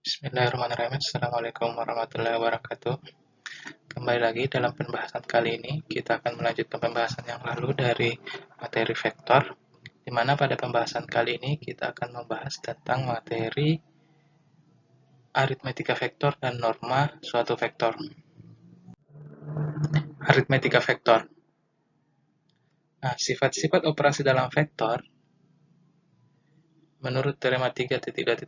Bismillahirrahmanirrahim. Assalamualaikum warahmatullahi wabarakatuh. Kembali lagi dalam pembahasan kali ini, kita akan melanjutkan pembahasan yang lalu dari materi vektor, di mana pada pembahasan kali ini kita akan membahas tentang materi aritmetika vektor dan norma suatu vektor. Aritmetika vektor. Nah, sifat-sifat operasi dalam vektor menurut teorema 3.2.1,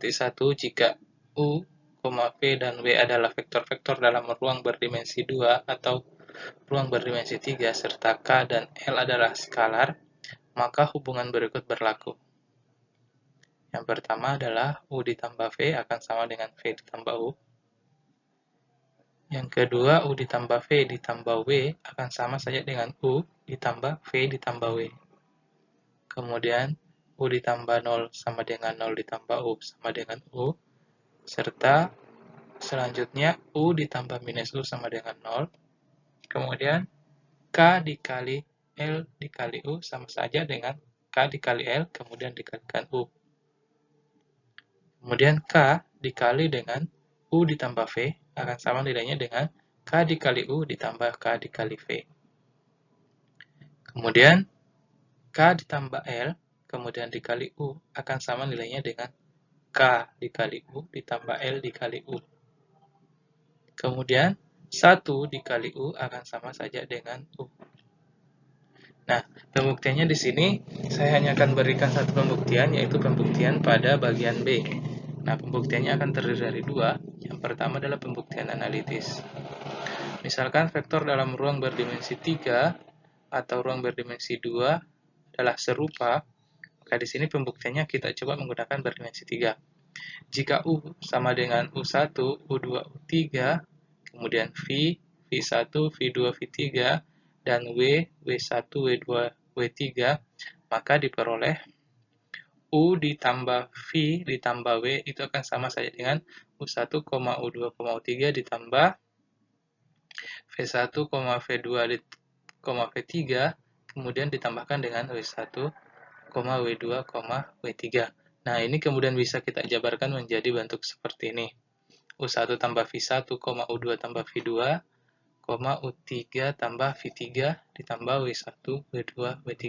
jika U, V, dan W adalah vektor-vektor dalam ruang berdimensi 2 atau ruang berdimensi 3, serta K dan L adalah skalar, maka hubungan berikut berlaku. Yang pertama adalah U ditambah V akan sama dengan V ditambah U. Yang kedua, U ditambah V ditambah W akan sama saja dengan U ditambah V ditambah W. Kemudian, U ditambah 0 sama dengan 0 ditambah U sama dengan U. Serta selanjutnya U ditambah minus U sama dengan 0. Kemudian K dikali L dikali U sama saja dengan K dikali L kemudian dikalikan U. Kemudian K dikali dengan U ditambah V akan sama nilainya dengan K dikali U ditambah K dikali V. Kemudian K ditambah L kemudian dikali U akan sama nilainya dengan K dikali U ditambah L dikali U. Kemudian 1 dikali U akan sama saja dengan U. Nah, pembuktiannya di sini saya hanya akan berikan satu pembuktian, yaitu pembuktian pada bagian B. Nah, pembuktiannya akan terdiri dari dua. Yang pertama adalah pembuktian analitis. Misalkan vektor dalam ruang berdimensi 3 atau ruang berdimensi 2 adalah serupa, maka di sini pembuktiannya kita coba menggunakan berdimensi 3. Jika U sama dengan U1, U2, U3, kemudian V, V1, V2, V3, dan W, W1, W2, W3, maka diperoleh U ditambah V ditambah W itu akan sama saja dengan U1, U2, U3 ditambah V1, V2, V3, kemudian ditambahkan dengan W1, W2, W3. Nah, ini kemudian bisa kita jabarkan menjadi bentuk seperti ini. U1 tambah V1, U2 tambah V2, U3 tambah V3 ditambah W1, W2, W3.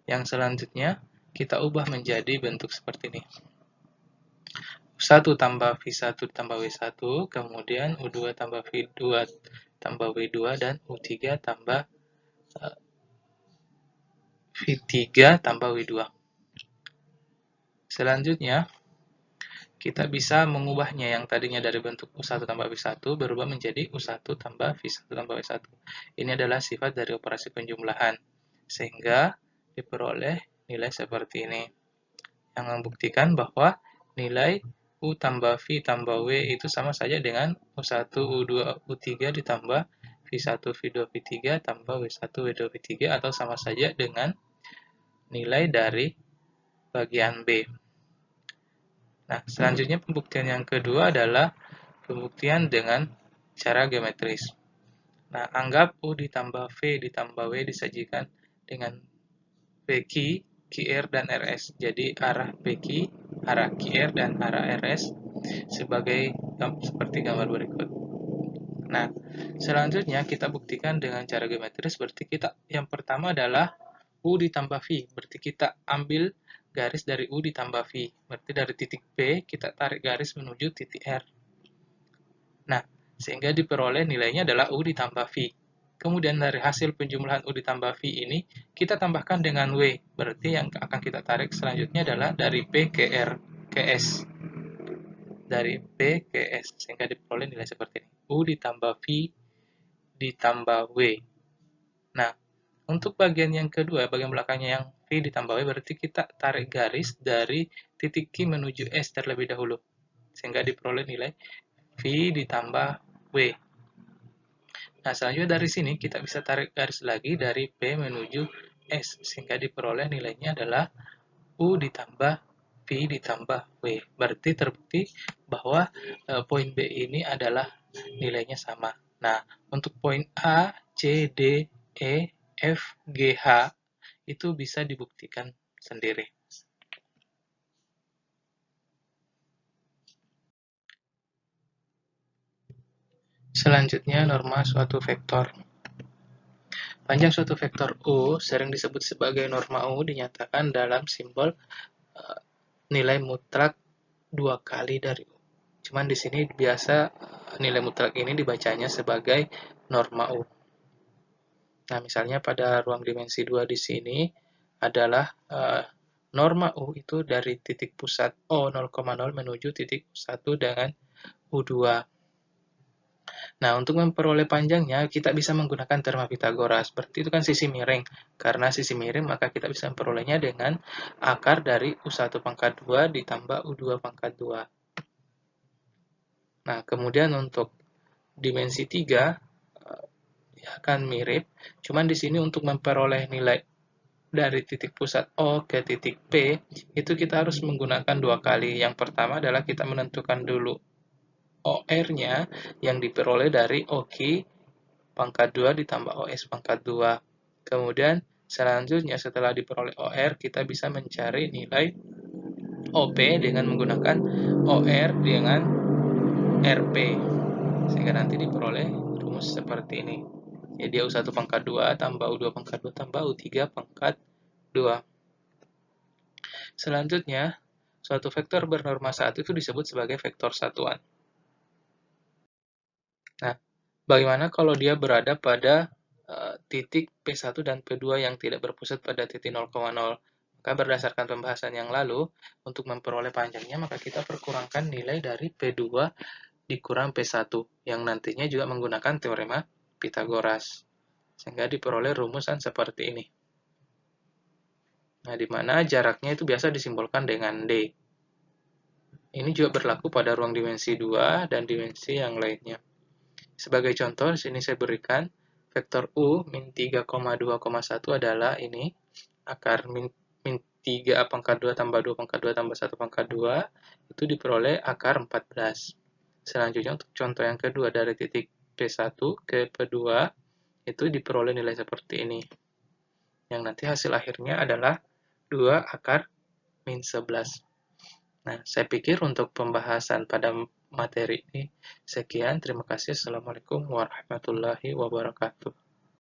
Yang selanjutnya, kita ubah menjadi bentuk seperti ini. U1 tambah V1 tambah W1, kemudian U2 tambah V2 tambah W2, dan U3 tambah V3 tambah W2. Selanjutnya, kita bisa mengubahnya yang tadinya dari bentuk U1 tambah V1 berubah menjadi U1 tambah V1 tambah W1. Ini adalah sifat dari operasi penjumlahan, sehingga diperoleh nilai seperti ini, yang membuktikan bahwa nilai U tambah V tambah W itu sama saja dengan U1, U2, U3 ditambah V1, V2, V3 tambah W1, W2, V3, atau sama saja dengan nilai dari bagian B. Nah, selanjutnya pembuktian yang kedua adalah pembuktian dengan cara geometris. Nah, anggap U ditambah V ditambah W disajikan dengan PQ, QR, dan RS. Jadi, arah PQ, arah QR, dan arah RS seperti gambar berikut. Nah, selanjutnya kita buktikan dengan cara geometris. Berarti yang pertama adalah U ditambah V. Berarti kita ambil garis dari U ditambah V. Berarti dari titik P, kita tarik garis menuju titik R. Nah, sehingga diperoleh nilainya adalah U ditambah V. Kemudian dari hasil penjumlahan U ditambah V ini, kita tambahkan dengan W. Berarti yang akan kita tarik selanjutnya adalah dari P ke R, ke S. Dari P ke S. Sehingga diperoleh nilai seperti ini. U ditambah V ditambah W. Nah, untuk bagian yang kedua, bagian belakangnya yang V ditambah W, berarti kita tarik garis dari titik Q menuju S terlebih dahulu. Sehingga diperoleh nilai V ditambah W. Nah, selanjutnya dari sini kita bisa tarik garis lagi dari P menuju S. Sehingga diperoleh nilainya adalah U ditambah V ditambah W. Berarti terbukti bahwa poin B ini adalah nilainya sama. Nah, untuk poin A, C, D, E, F, G, H itu bisa dibuktikan sendiri. Selanjutnya, norma suatu vektor. Panjang suatu vektor U sering disebut sebagai norma U dinyatakan dalam simbol nilai mutlak 2 kali dari U. Cuman di sini biasa nilai mutlak ini dibacanya sebagai norma U. Nah, misalnya pada ruang dimensi 2 di sini adalah norma U itu dari titik pusat O 0,0 menuju titik 1 dengan U2. Nah, untuk memperoleh panjangnya, kita bisa menggunakan teorema Pitagoras. Seperti itu kan sisi miring. Karena sisi miring, maka kita bisa memperolehnya dengan akar dari U1 pangkat 2 ditambah U2 pangkat 2. Nah, kemudian untuk dimensi 3, ya akan mirip. Cuman di sini untuk memperoleh nilai dari titik pusat O ke titik P, itu kita harus menggunakan 2 kali. Yang pertama adalah kita menentukan dulu OR-nya yang diperoleh dari OQ pangkat 2 ditambah OS pangkat 2. Kemudian selanjutnya setelah diperoleh OR, kita bisa mencari nilai OP dengan menggunakan OR dengan RP. Sehingga nanti diperoleh rumus seperti ini. Jadi U1 pangkat 2 tambah U2 pangkat 2 tambah U3 pangkat 2. Selanjutnya, suatu vektor bernorma 1 itu disebut sebagai vektor satuan. Nah, bagaimana kalau dia berada pada titik P1 dan P2 yang tidak berpusat pada titik 0,0? Maka berdasarkan pembahasan yang lalu, untuk memperoleh panjangnya, maka kita perkurangkan nilai dari P2 dikurang P1, yang nantinya juga menggunakan teorema Pitagoras. Sehingga diperoleh rumusan seperti ini. Nah, di mana jaraknya itu biasa disimbolkan dengan D. Ini juga berlaku pada ruang dimensi 2 dan dimensi yang lainnya. Sebagai contoh, di sini saya berikan vektor U min 3,2,1 adalah ini, akar min 3 pangkat 2 tambah 2 pangkat 2 tambah 1 pangkat 2, itu diperoleh akar 14. Selanjutnya untuk contoh yang kedua, dari titik P1 ke P2, itu diperoleh nilai seperti ini. Yang nanti hasil akhirnya adalah 2 akar min 11. Nah, saya pikir untuk pembahasan pada materi ini sekian. Terima kasih. Assalamualaikum warahmatullahi wabarakatuh.